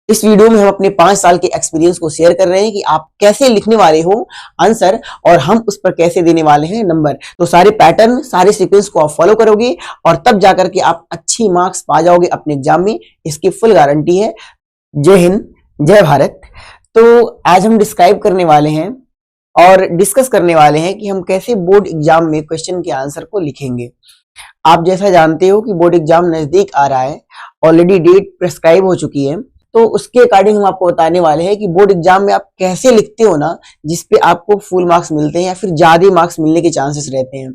इस वीडियो में हम अपने 5 साल के एक्सपीरियंस को शेयर कर रहे हैं कि आप कैसे लिखने वाले हो आंसर और हम उस पर कैसे देने वाले हैं नंबर। तो सारे पैटर्न, सारे सीक्वेंस को आप फॉलो करोगे और तब जाकर के आप अच्छी मार्क्स पा जाओगे अपने एग्जाम में, इसकी फुल गारंटी है। जय हिंद, जय भारत। तो आज हम डिस्क्राइब करने वाले हैं और डिस्कस करने वाले हैं कि हम कैसे बोर्ड एग्जाम में क्वेश्चन के आंसर को लिखेंगे। आप जैसा जानते हो कि बोर्ड एग्जाम नजदीक आ रहा है, ऑलरेडी डेट प्रेस्क्राइब हो चुकी है, तो उसके अकॉर्डिंग हम आपको बताने वाले हैं कि बोर्ड एग्जाम में आप कैसे लिखते हो ना जिसपे आपको फुल मार्क्स मिलते हैं या फिर ज्यादा मार्क्स मिलने के चांसेस रहते हैं।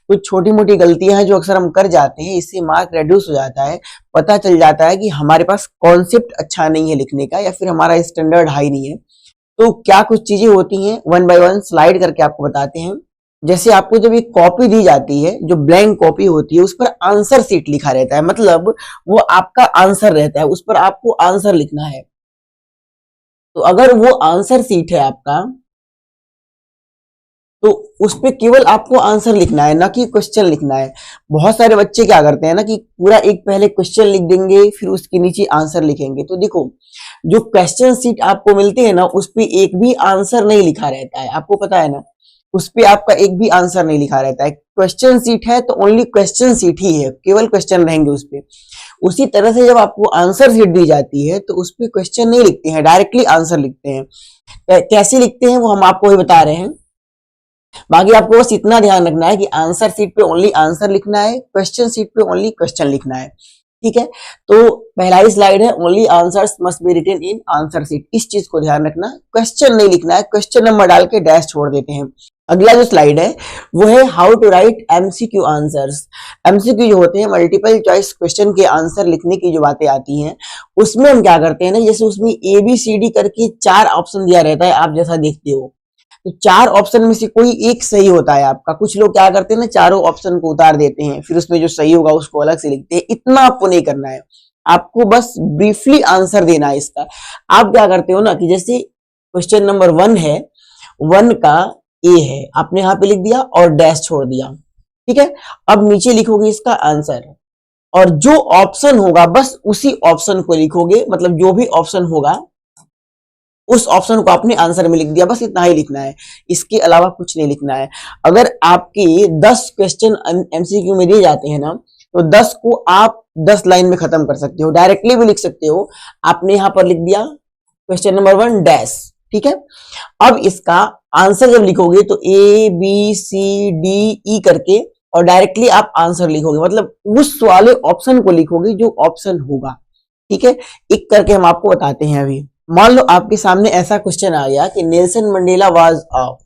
कुछ छोटी मोटी गलतियां हैं जो अक्सर हम कर जाते हैं, इससे मार्क रिड्यूस हो जाता है। पता चल जाता है कि हमारे पास कॉन्सेप्ट अच्छा नहीं है लिखने का या फिर हमारा स्टैंडर्ड हाई नहीं है। तो क्या कुछ चीजें होती हैं, वन बाय वन स्लाइड करके आपको बताते हैं। जैसे आपको जब एक कॉपी दी जाती है, जो ब्लैंक कॉपी होती है, उस पर आंसर सीट लिखा रहता है, मतलब वो आपका आंसर रहता है, उस पर आपको आंसर लिखना है। तो अगर वो आंसर सीट है आपका, तो उस पे केवल आपको आंसर लिखना है, ना कि क्वेश्चन लिखना है। बहुत सारे बच्चे क्या करते हैं ना कि पूरा एक पहले क्वेश्चन लिख देंगे, फिर उसके नीचे आंसर लिखेंगे। तो देखो, जो क्वेश्चन सीट आपको मिलती है ना, उस पे एक भी आंसर नहीं लिखा रहता है, आपको पता है ना, उस पे आपका एक भी आंसर नहीं लिखा रहता है। क्वेश्चन सीट है तो ओनली क्वेश्चन सीट ही है, केवल क्वेश्चन रहेंगे उस पे। उसी तरह से जब आपको आंसर सीट दी जाती है तो उस पे क्वेश्चन नहीं लिखते हैं, डायरेक्टली आंसर लिखते हैं। कैसे लिखते हैं वो हम आपको ही बता रहे हैं। बाकी आपको बस इतना ध्यान रखना है कि आंसर सीट पे ओनली आंसर लिखना है, क्वेश्चन सीट पे ओनली क्वेश्चन लिखना है, ठीक है। तो पहला ही स्लाइड है, only answers must be written in answer sheet. इस चीज को ध्यान रखना, क्वेश्चन नहीं लिखना है, क्वेश्चन नंबर डाल के डैश छोड़ देते हैं। अगला जो स्लाइड है वो है how to write MCQ answers. MCQ जो होते हैं, मल्टीपल चॉइस क्वेश्चन के आंसर लिखने की जो बातें आती हैं, उसमें हम क्या करते हैं ना, जैसे उसमें ABCD करके 4 ऑप्शन दिया रहता है, आप जैसा देखते हो, तो 4 ऑप्शन में से कोई एक सही होता है आपका। कुछ लोग क्या करते हैं ना, चारों ऑप्शन को उतार देते हैं, फिर उसमें जो सही होगा उसको अलग से लिखते हैं। इतना आपको नहीं करना है, आपको बस ब्रीफली आंसर देना है इसका। आप क्या करते हो ना कि जैसे क्वेश्चन नंबर 1 है, 1 का A है, आपने यहाँ पे लिख दिया और डैश छोड़ दिया, ठीक है। अब नीचे लिखोगे इसका आंसर, और जो ऑप्शन होगा बस उसी ऑप्शन को लिखोगे, मतलब जो भी ऑप्शन होगा उस ऑप्शन को आपने आंसर में लिख दिया, बस इतना ही लिखना है, इसके अलावा कुछ नहीं लिखना है। अगर आपके 10 क्वेश्चन MCQ में दिए जाते हैं ना, तो 10 को आप 10 लाइन में खत्म कर सकते हो, डायरेक्टली भी लिख सकते हो। आपने यहां पर लिख दिया क्वेश्चन नंबर 1 डैश, ठीक है। अब इसका आंसर जब लिखोगे तो ABCDE करके और डायरेक्टली आप आंसर लिखोगे, मतलब उस वाले ऑप्शन को लिखोगे जो ऑप्शन होगा, ठीक है। एक करके हम आपको बताते हैं अभी। मान लो आपके सामने ऐसा क्वेश्चन आ गया कि Nelson Mandela was a,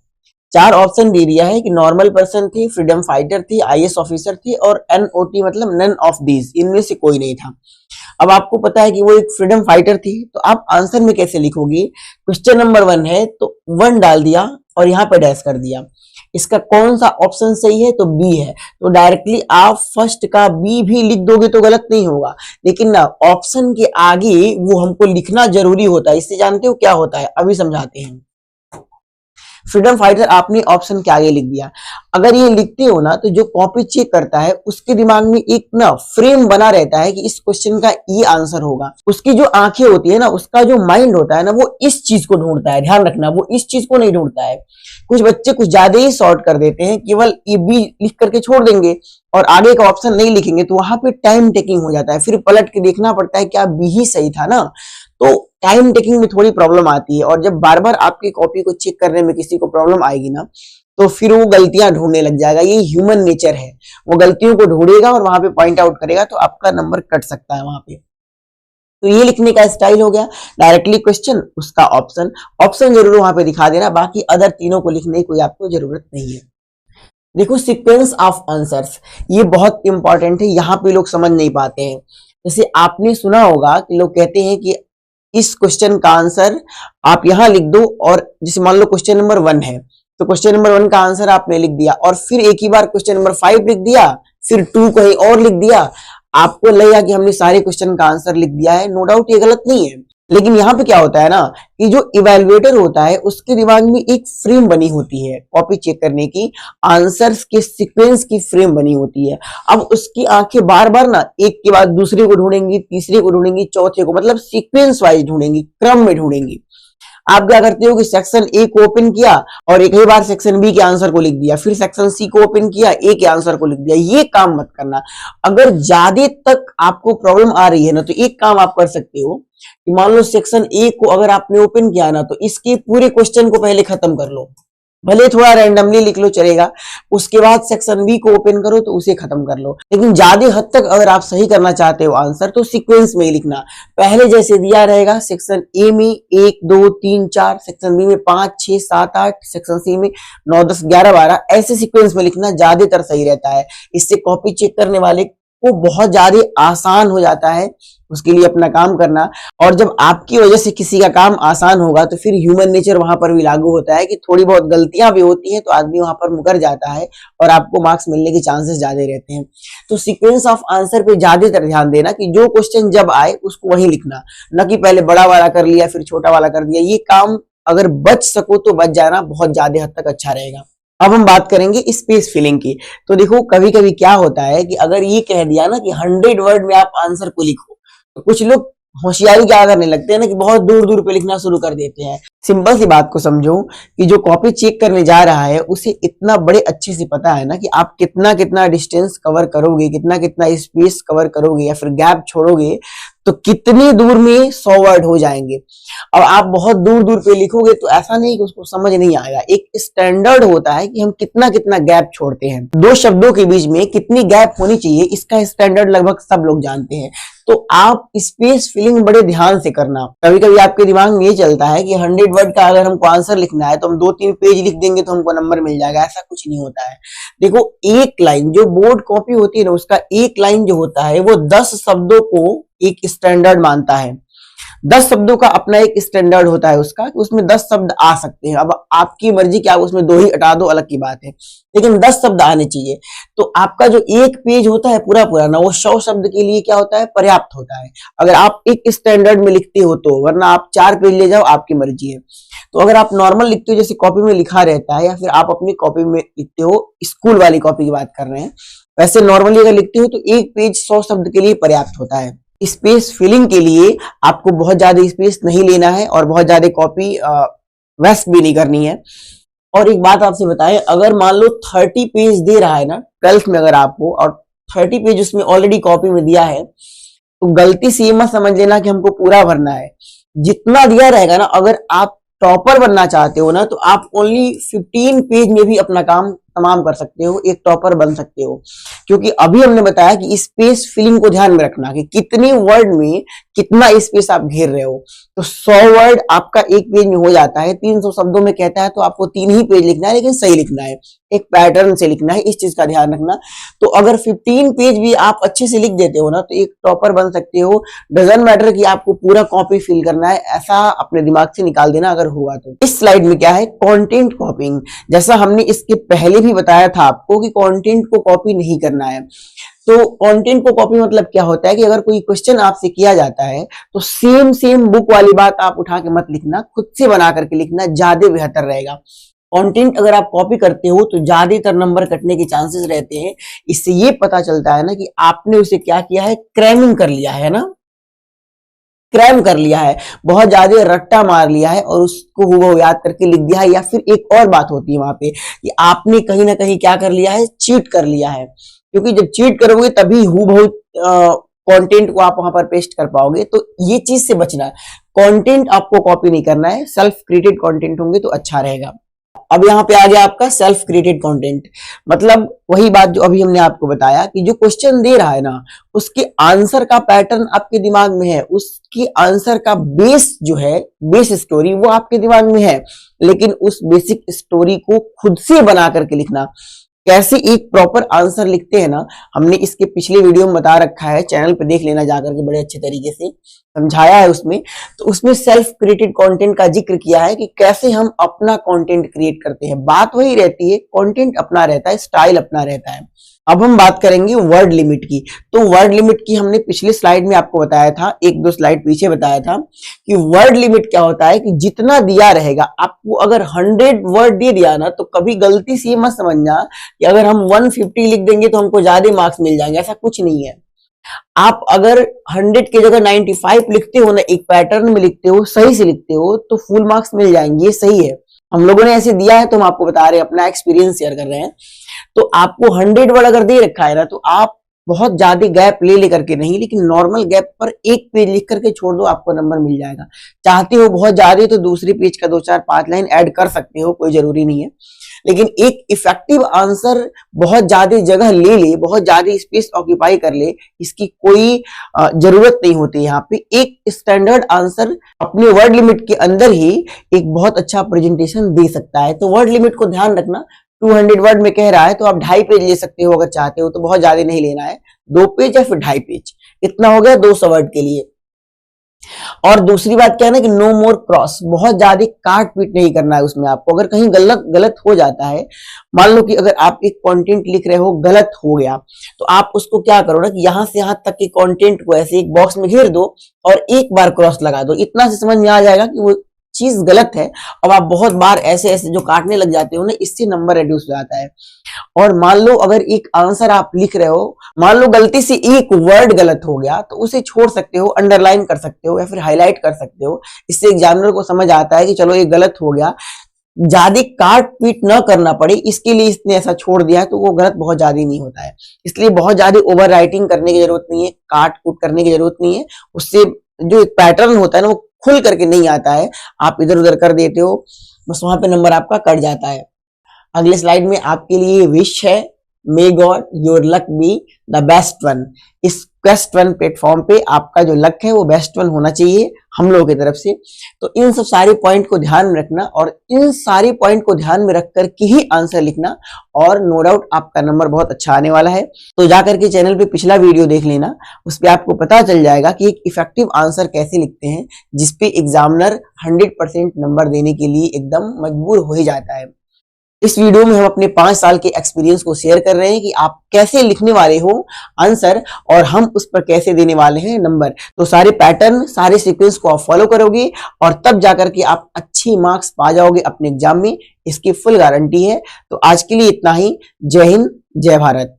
4 option दे दिया है कि नॉर्मल पर्सन थी, फ्रीडम फाइटर थी, IAS ऑफिसर थी और NOT मतलब नन ऑफ दीज, इनमें से कोई नहीं था। अब आपको पता है कि वो एक फ्रीडम फाइटर थी, तो आप आंसर में कैसे लिखोगे? क्वेश्चन नंबर 1 है तो 1 डाल दिया और यहाँ पे डैश कर दिया। इसका कौन सा ऑप्शन सही है? तो B है, तो डायरेक्टली आप फर्स्ट का B भी लिख दोगे तो गलत नहीं होगा, लेकिन ना ऑप्शन के आगे वो हमको लिखना जरूरी होता है। इससे जानते हो क्या होता है, अभी समझाते हैं। फ्रीडम फाइटर आपने ऑप्शन के आगे लिख दिया। अगर ये लिखते हो ना तो जो कॉपी चेक करता है उसके दिमाग में एक ना फ्रेम बना रहता है कि इस क्वेश्चन का ये आंसर होगा। उसकी जो आंखें होती है ना, उसका जो माइंड होता है ना, वो इस चीज को ढूंढता है, ध्यान रखना, वो इस चीज को नहीं ढूंढता है। कुछ बच्चे कुछ ज्यादा ही शॉर्ट कर देते हैं, केवल ये बी लिख करके छोड़ देंगे और आगे का ऑप्शन नहीं लिखेंगे, तो वहां पे टाइम टेकिंग हो जाता है, फिर पलट के देखना पड़ता है क्या बी ही सही था ना। तो टाइम टेकिंग में थोड़ी प्रॉब्लम आती है, और जब बार बार आपकी कॉपी को चेक करने में किसी को प्रॉब्लम आएगी ना, तो फिर वो गलतियां ढूंढने लग जाएगा। ये ह्यूमन नेचर है, वो गलतियों को ढूंढेगा और वहां पे पॉइंट आउट करेगा, तो आपका नंबर कट सकता है वहां पे। तो ये लिखने का स्टाइल हो गया, डायरेक्टली क्वेश्चन उसका ऑप्शन, ऑप्शन जरूर वहां पे दिखा देना, बाकी अदर तीनों को लिखने की कोई आपको जरूरत नहीं है। देखो, सीक्वेंस ऑफ आंसर्स, ये बहुत इंपॉर्टेंट है, यहाँ पे लोग समझ नहीं पाते हैं। जैसे आपने सुना होगा कि लोग कहते हैं कि इस क्वेश्चन का आंसर आप यहां लिख दो, और जैसे मान लो क्वेश्चन नंबर 1 है, तो क्वेश्चन नंबर 1 का आंसर आपने लिख दिया और फिर एक ही बार क्वेश्चन नंबर 5 लिख दिया, फिर 2 कहीं और लिख दिया। आपको लगेगा कि हमने सारे क्वेश्चन का आंसर लिख दिया है, नो डाउट ये गलत नहीं है। लेकिन यहाँ पे क्या होता है ना कि जो इवेल्युएटर होता है उसके दिमाग में एक फ्रेम बनी होती है कॉपी चेक करने की, आंसर्स के सीक्वेंस की फ्रेम बनी होती है। अब उसकी आंखें बार बार ना एक के बाद दूसरे को ढूंढेंगी, तीसरे को ढूंढेंगी, चौथे को, मतलब सीक्वेंस वाइज ढूंढेंगी, क्रम में ढूंढेंगी। आप क्या करते हो कि सेक्शन ए को ओपन किया और एक ही बार सेक्शन बी के आंसर को लिख दिया, फिर सेक्शन सी को ओपन किया, ए के आंसर को लिख दिया। ये काम मत करना। अगर ज्यादा तक आपको प्रॉब्लम आ रही है ना, तो एक काम आप कर सकते हो कि मान लो सेक्शन ए को अगर आपने ओपन किया ना, तो इसके पूरे क्वेश्चन को पहले खत्म कर लो, भले थोड़ा रैंडमली लिख लो चलेगा। उसके बाद सेक्शन बी को ओपन करो तो उसे खत्म कर लो। लेकिन ज्यादा हद तक अगर आप सही करना चाहते हो आंसर, तो सीक्वेंस में ही लिखना। पहले जैसे दिया रहेगा सेक्शन ए में 1 2 3 4, सेक्शन बी में 5 6 7 8, सेक्शन सी में 9 10 11 12, ऐसे सीक्वेंस में लिखना ज्यादातर सही रहता है। इससे कॉपी चेक करने वाले को बहुत ज्यादा आसान हो जाता है उसके लिए अपना काम करना। और जब आपकी वजह से किसी का काम आसान होगा तो फिर ह्यूमन नेचर वहां पर भी लागू होता है कि थोड़ी बहुत गलतियां भी होती हैं, तो आदमी वहां पर मुकर जाता है और आपको मार्क्स मिलने के चांसेस ज्यादा रहते हैं। तो सीक्वेंस ऑफ आंसर पे ज्यादातर ध्यान देना कि जो क्वेश्चन जब आए उसको वही लिखना, न कि पहले बड़ा वाला कर लिया फिर छोटा वाला कर दिया। ये काम अगर बच सको तो बच जाना, बहुत ज्यादा हद तक अच्छा रहेगा। अब हम बात करेंगे स्पेस फिलिंग की। तो देखो कभी कभी क्या होता है कि अगर ये कह दिया ना कि 100 वर्ड में आप आंसर को लिखो, तो कुछ लोग होशियारी क्या करने लगते हैं ना कि बहुत दूर दूर पे लिखना शुरू कर देते हैं। सिंपल सी बात को समझो कि जो कॉपी चेक करने जा रहा है उसे इतना बड़े अच्छे से पता है ना कि आप कितना कितना डिस्टेंस कवर करोगे, कितना कितना स्पेस कवर करोगे या फिर गैप छोड़ोगे, तो कितनी दूर में 100 वर्ड हो जाएंगे। अब आप बहुत दूर दूर पे लिखोगे तो ऐसा नहीं कि उसको समझ नहीं आएगा। एक स्टैंडर्ड होता है कि हम कितना कितना गैप छोड़ते हैं, दो शब्दों के बीच में कितनी गैप होनी चाहिए, इसका स्टैंडर्ड लगभग सब लोग जानते हैं। तो आप स्पेस फिलिंग बड़े ध्यान से करना। कभी कभी आपके दिमाग में ये चलता है कि 100 वर्ड का अगर हमको आंसर लिखना है तो हम 2-3 पेज लिख देंगे तो हमको नंबर मिल जाएगा, ऐसा कुछ नहीं होता है। देखो एक लाइन जो बोर्ड कॉपी होती है ना, उसका एक लाइन जो होता है वो 10 शब्दों को एक स्टैंडर्ड मानता है। 10 शब्दों का अपना एक स्टैंडर्ड होता है उसका, कि उसमें 10 शब्द आ सकते हैं। अब आपकी मर्जी कि आप उसमें 2 ही हटा दो, अलग की बात है, लेकिन 10 शब्द आने चाहिए। तो आपका जो एक पेज होता है पूरा पूरा ना, वो 100 शब्द के लिए क्या होता है, पर्याप्त होता है, अगर आप एक स्टैंडर्ड में लिखते हो तो। वरना आप 4 पेज ले जाओ, आपकी मर्जी है। तो अगर आप नॉर्मल लिखते हो, जैसे कॉपी में लिखा रहता है, या फिर आप अपनी कॉपी में लिखते हो, स्कूल वाली कॉपी की बात कर रहे हैं, वैसे नॉर्मली अगर लिखते हो तो एक पेज 100 शब्द के लिए पर्याप्त होता है। स्पेस फिलिंग के लिए आपको बहुत ज्यादा स्पेस नहीं लेना है और बहुत ज्यादा कॉपी वेस्ट भी नहीं करनी है। और एक बात आपसे बताएं, अगर मान लो 30 पेज दे रहा है ना 12th में, अगर आपको, और 30 पेज उसमें ऑलरेडी कॉपी में दिया है, तो गलती से ये मत समझ लेना कि हमको पूरा भरना है। जितना दिया रहेगा ना, अगर आप टॉपर बनना चाहते हो ना, तो आप ओनली 15 पेज में भी अपना काम तमाम कर सकते हो, एक टॉपर बन सकते हो। क्योंकि अभी हमने बताया कि स्पेस फिलिंग को ध्यान में रखना कि कितनी वर्ड में कितना स्पेस आप घेर रहे हो। तो 100 वर्ड आपका एक पेज में हो जाता है, 300 शब्दों में कहता है, तो आपको 3 ही पेज लिखना है, लेकिन सही लिखना है, एक पैटर्न से लिखना है, इस चीज का ध्यान रखना। तो अगर 15 पेज भी आप अच्छे से लिख देते हो ना, तो एक टॉपर बन सकते हो। डजंट मैटर कि आपको पूरा कॉपी फिल करना है, ऐसा अपने दिमाग से निकाल देना अगर हुआ तो। इस स्लाइड में क्या है, कंटेंट कॉपिंग। जैसा हमने इसके पहले भी बताया था आपको कि कंटेंट को कॉपी नहीं करना है। तो कंटेंट को कॉपी मतलब क्या होता है कि अगर कोई क्वेश्चन आपसे किया जाता है तो सेम सेम बुक वाली बात आप उठा के मत लिखना, खुद से बना करके लिखना ज्यादा बेहतर रहेगा। कंटेंट अगर आप कॉपी करते हो तो ज्यादातर नंबर कटने के चांसेस रहते हैं। इससे ये पता चलता है ना कि आपने उसे क्या किया है, क्रैमिंग कर लिया है ना, क्रैम कर लिया है, बहुत ज्यादा रट्टा मार लिया है और उसको हूबहू याद करके लिख दिया है। या फिर एक और बात होती है वहां पे कि आपने कहीं ना कहीं क्या कर लिया है, चीट कर लिया है। क्योंकि जब चीट करोगे तभी हूबहू कंटेंट को आप वहां पर पेस्ट कर पाओगे। तो ये चीज से बचना है, कंटेंट आपको कॉपी नहीं करना है, सेल्फ क्रिएटेड कंटेंट होंगे तो अच्छा रहेगा। अब यहाँ पे आ गया आपका सेल्फ क्रिएटेड कंटेंट। मतलब वही बात जो अभी हमने आपको बताया कि जो क्वेश्चन दे रहा है ना, उसके आंसर का पैटर्न आपके दिमाग में है, उसकी आंसर का बेस जो है, बेस स्टोरी, वो आपके दिमाग में है। लेकिन उस बेसिक स्टोरी को खुद से बना करके लिखना। कैसे एक प्रॉपर आंसर लिखते हैं ना, हमने इसके पिछले वीडियो में बता रखा है, चैनल पे देख लेना जाकर के, बड़े अच्छे तरीके से समझाया है उसमें। तो उसमें सेल्फ क्रिएटेड कंटेंट का जिक्र किया है कि कैसे हम अपना कंटेंट क्रिएट करते हैं। बात वही रहती है, कंटेंट अपना रहता है, स्टाइल अपना रहता है। अब हम बात करेंगे वर्ड लिमिट की। तो वर्ड लिमिट की हमने पिछली स्लाइड में आपको बताया था, एक दो स्लाइड पीछे बताया था कि वर्ड लिमिट क्या होता है कि जितना दिया रहेगा आपको, अगर 100 वर्ड दे दिया ना, तो कभी गलती से ये मत समझना कि अगर हम 150 लिख देंगे तो हमको ज्यादा मार्क्स मिल जाएंगे, ऐसा कुछ नहीं है। आप अगर 100 की जगह 95 लिखते हो ना, एक पैटर्न में लिखते हो, सही से लिखते हो, तो फुल मार्क्स मिल जाएंगे। ये सही है, हम लोगों ने ऐसे दिया है तो हम आपको बता रहे हैं, अपना एक्सपीरियंस शेयर कर रहे हैं। तो आपको 100 वर्ड अगर दे रखा है ना, तो आप बहुत ज्यादा गैप ले लेकर के नहीं, लेकिन नॉर्मल गैप पर एक पेज लिख करके छोड़ दो, आपको नंबर मिल जाएगा। चाहते हो बहुत ज्यादा तो दूसरी पेज का 2 4 5 लाइन ऐड कर सकते हो, कोई जरूरी नहीं है। लेकिन एक इफेक्टिव आंसर बहुत ज्यादा जगह ले ले, बहुत ज्यादा स्पेस ऑक्यूपाई कर ले, इसकी कोई जरूरत नहीं होती। यहाँ पे एक स्टैंडर्ड आंसर अपने वर्ड लिमिट के अंदर ही एक बहुत अच्छा प्रेजेंटेशन दे सकता है। तो वर्ड लिमिट को ध्यान रखना। 200 वर्ड में कह रहा है तो आप 2.5 पेज ले सकते हो अगर चाहते हो, तो बहुत ज्यादा नहीं लेना है, 2 पेज या फिर 2.5 पेज, इतना हो गया 200 वर्ड के लिए। और दूसरी बात क्या है ना कि नो मोर क्रॉस, बहुत ज्यादा काट पीट नहीं करना है उसमें आपको। अगर कहीं गलत हो जाता है, मान लो कि अगर आप एक कंटेंट लिख रहे हो, गलत हो गया, तो आप उसको क्या करो ना कि यहां से यहां तक के कंटेंट को ऐसे एक बॉक्स में घेर दो और एक बार क्रॉस लगा दो। इतना से समझ में आ जाएगा कि वो चीज गलत है। अब आप बहुत बार ऐसे ऐसे जो काटने लग जाते हो ना, इससे नंबर रिड्यूस हो जाता है। और मान लो अगर एक आंसर आप लिख रहे हो, मान लो गलती से एक वर्ड गलत हो गया, तो उसे छोड़ सकते हो, अंडरलाइन कर सकते हो या फिर हाईलाइट कर सकते हो। इससे एग्जामिनर को समझ आता है कि चलो ये गलत हो गया, ज्यादा काट पीट न करना पड़े, इसके लिए इसने ऐसा छोड़ दिया है, तो वो गलत बहुत ज्यादा नहीं होता है। इसलिए बहुत ज्यादा ओवर राइटिंग करने की जरूरत नहीं है, काट कूट करने की जरूरत नहीं है। उससे जो एक पैटर्न होता है ना, वो खुल करके नहीं आता है, आप इधर उधर कर देते हो, बस वहां पे नंबर आपका कट जाता है। अगले स्लाइड में आपके लिए विश है, may God your luck be the best one. इस बेस्ट वन प्लेटफॉर्म पे आपका जो लक है वो बेस्ट वन होना चाहिए हम लोगों की तरफ से। तो इन सब सारे पॉइंट को ध्यान में रखना और इन सारे पॉइंट को ध्यान में रख कर के ही आंसर लिखना, और नो डाउट आपका नंबर बहुत अच्छा आने वाला है। तो जाकर के चैनल पे पिछला वीडियो देख लेना, उस पर आपको पता चल जाएगा कि एक इफेक्टिव आंसर कैसे लिखते हैं, जिसपे एग्जामिनर 100% नंबर देने के लिए एकदम मजबूर हो ही जाता है। इस वीडियो में हम अपने 5 साल के एक्सपीरियंस को शेयर कर रहे हैं कि आप कैसे लिखने वाले हो आंसर, और हम उस पर कैसे देने वाले हैं नंबर। तो सारे पैटर्न, सारे सीक्वेंस को आप फॉलो करोगे और तब जाकर के आप अच्छे मार्क्स पा जाओगे अपने एग्जाम में, इसकी फुल गारंटी है। तो आज के लिए इतना ही। जय हिंद, जय भारत।